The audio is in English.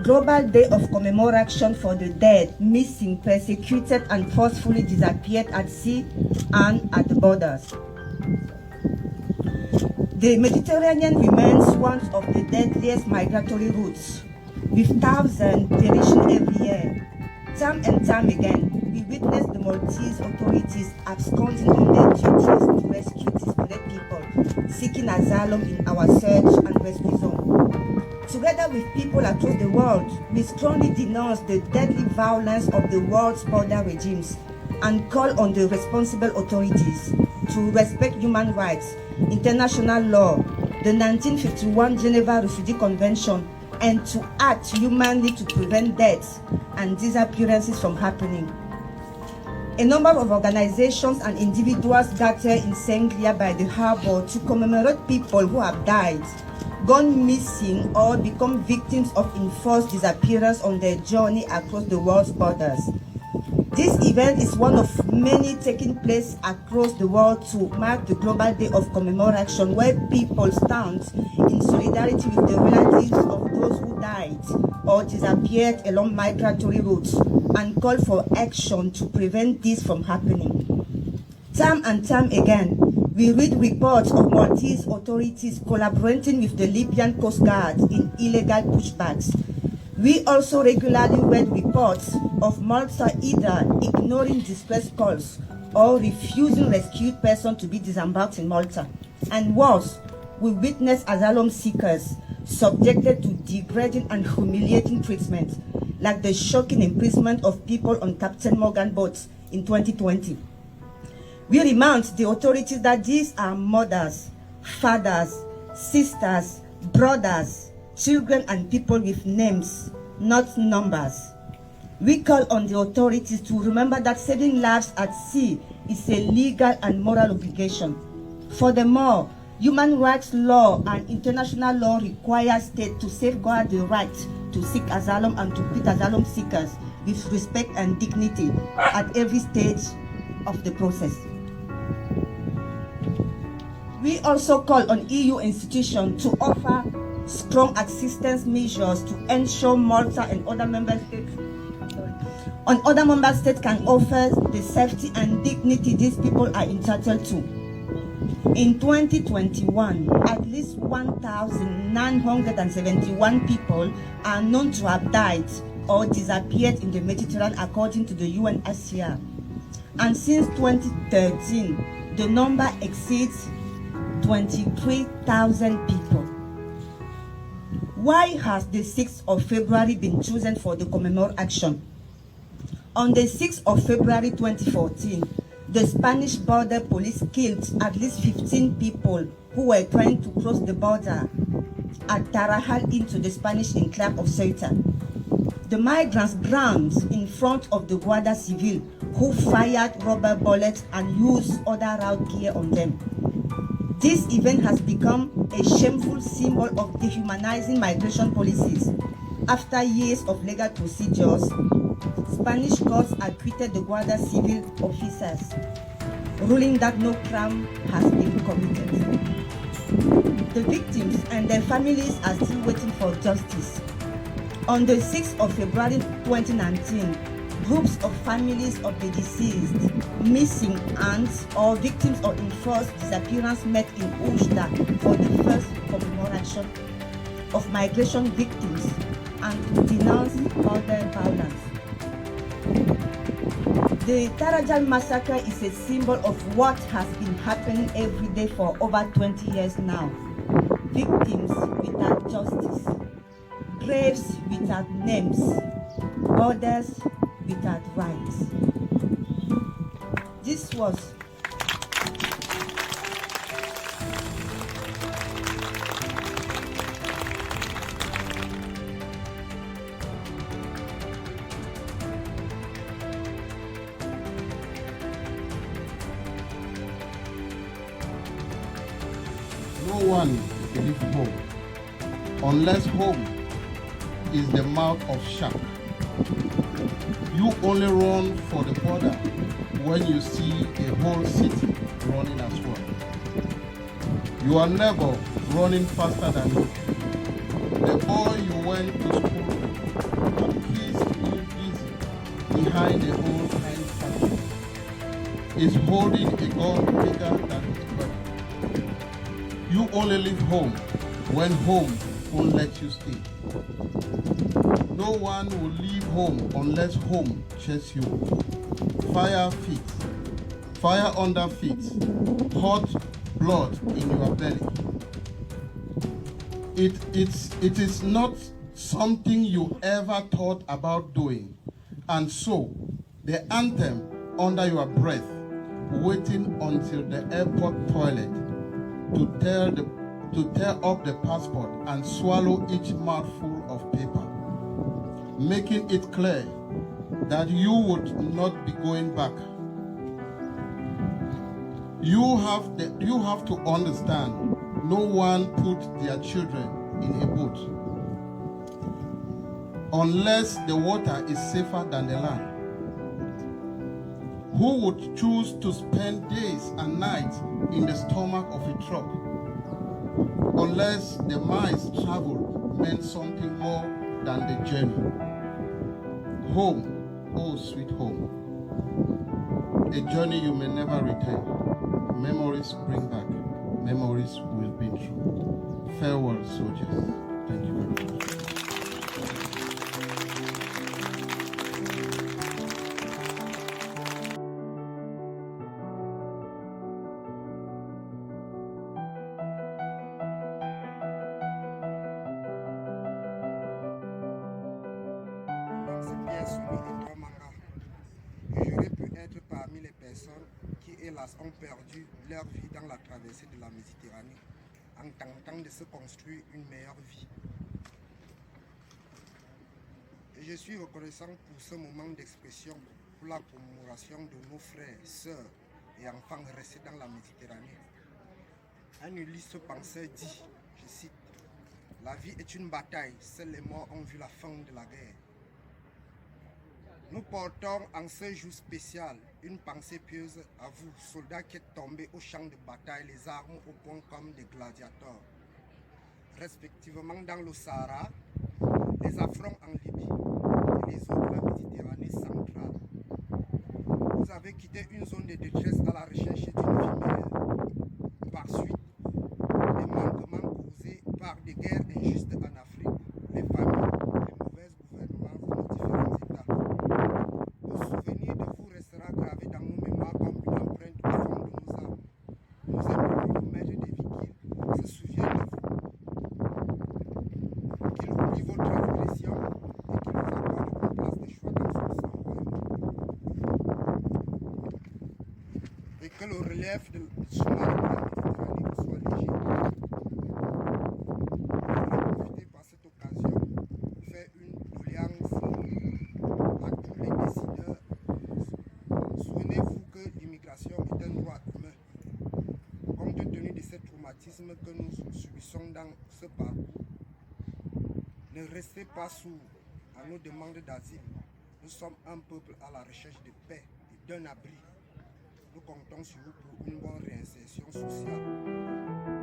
Global Day of CommemorAction for the dead, missing, persecuted, and forcefully disappeared at sea and at the borders. The Mediterranean remains one of the deadliest migratory routes, with thousands perishing every year. Time and time again, we witness the Maltese authorities absconding on their duties to rescue displaced people seeking asylum in our search and rescue zone. Together with people across the world, we strongly denounce the deadly violence of the world's border regimes and call on the responsible authorities to respect human rights, international law, the 1951 Geneva Refugee Convention, and to act humanly to prevent deaths and disappearances from happening. A number of organizations and individuals gather in Sanglia by the harbor to commemorate people who have died, gone missing, or become victims of enforced disappearance on their journey across the world's borders. This event is one of many taking place across the world to mark the Global Day of CommemorAction, where people stand in solidarity with the relatives of those who died or disappeared along migratory routes and call for action to prevent this from happening. Time and time again, we read reports of Maltese authorities collaborating with the Libyan Coast Guard in illegal pushbacks. We also regularly read reports of Malta either ignoring distress calls or refusing rescued persons to be disembarked in Malta. And worse, we witness asylum seekers subjected to degrading and humiliating treatment, like the shocking imprisonment of people on Captain Morgan boats in 2020. We remind the authorities that these are mothers, fathers, sisters, brothers, children, and people with names, not numbers. We call on the authorities to remember that saving lives at sea is a legal and moral obligation. Furthermore, human rights law and international law require states to safeguard the right to seek asylum and to treat asylum seekers with respect and dignity at every stage of the process. We also call on EU institutions to offer strong assistance measures to ensure Malta and other member states can offer the safety and dignity these people are entitled to. In 2021, at least 1,971 people are known to have died or disappeared in the Mediterranean according to the UNHCR. And since 2013, the number exceeds 23,000 people. Why has the 6th of February been chosen for the CommemorAction? On the 6th of February 2014, the Spanish border police killed at least 15 people who were trying to cross the border at Tarajal into the Spanish enclave of Ceuta. The migrants drowned in front of the Guardia Civil, who fired rubber bullets and used other route gear on them. This event has become a shameful symbol of dehumanizing migration policies. After years of legal procedures, Spanish courts acquitted the Guardia Civil officers, ruling that no crime has been committed. The victims and their families are still waiting for justice. On the 6th of February 2019, groups of families of the deceased, missing, and or victims of enforced disappearance met in Ujda for the first CommemorAction of migration victims and denounced border violence. The Tarajal massacre is a symbol of what has been happening every day for over 20 years now. Victims without justice, graves without names, borders without rights. This was no one believes home unless home is the mouth of shark. You only run for the border when you see a whole city running as well. You are never running faster than you. The boy you went to school with keys still busy behind the old hand factory, is holding a gun bigger than his brother. You only leave home when home won't let you stay. No one will leave home unless home chases you. Fire feet, fire under feet, hot blood in your belly. It is not something you ever thought about doing. And so, the anthem under your breath, waiting until the airport toilet to tear up the passport and swallow each mouthful of paper, making it clear that you would not be going back. You have to understand, no one put their children in a boat unless the water is safer than the land. Who would choose to spend days and nights in the stomach of a truck unless the miles traveled meant something more than the journey? Home, oh sweet home, a journey you may never return. Memories bring back, memories will be true. Farewell, soldiers. Thank you very much. J'aurais pu être parmi les personnes qui, hélas, ont perdu leur vie dans la traversée de la Méditerranée en tentant de se construire une meilleure vie. Et je suis reconnaissant pour ce moment d'expression pour la commémoration de nos frères, sœurs et enfants restés dans la Méditerranée. Un illustre penseur dit, je cite, « La vie est une bataille, seuls les morts ont vu la fin de la guerre. » Nous portons en ce jour spécial une pensée pieuse à vous, soldats qui êtes tombés au champ de bataille, les armes au poing comme des gladiateurs, respectivement dans le Sahara, les affronts en Libye et les eaux de la Méditerranée centrale. Vous avez quitté une zone de détresse à la recherche d'une vie meilleure. Par suite, les manquements causés par des guerres injustes en Afrique, les famines, les mauvaises gouvernements de nos différents États. Le souvenir de vous restera gravé dans nos mémoires comme une empreinte au fond de nos âmes. Nos amis, nos maîtres des vigiles, se souviennent de vous. Qu'il oublie vos transgressions et qu'il vous accorde une place de choix dans son sang royaume. Et que le relief de chemin de la Méditerranée soit léger. Je vais profiter par cette occasion pour faire une doléance à tous les décideurs. Souvenez-vous que l'immigration est un droit humain. Compte tenu de ce traumatisme que nous subissons dans ce parcours, ne restez pas sourds à nos demandes d'asile. Nous sommes un peuple à la recherche de paix et d'un abri. Nous comptons sur vous pour une bonne réinsertion sociale.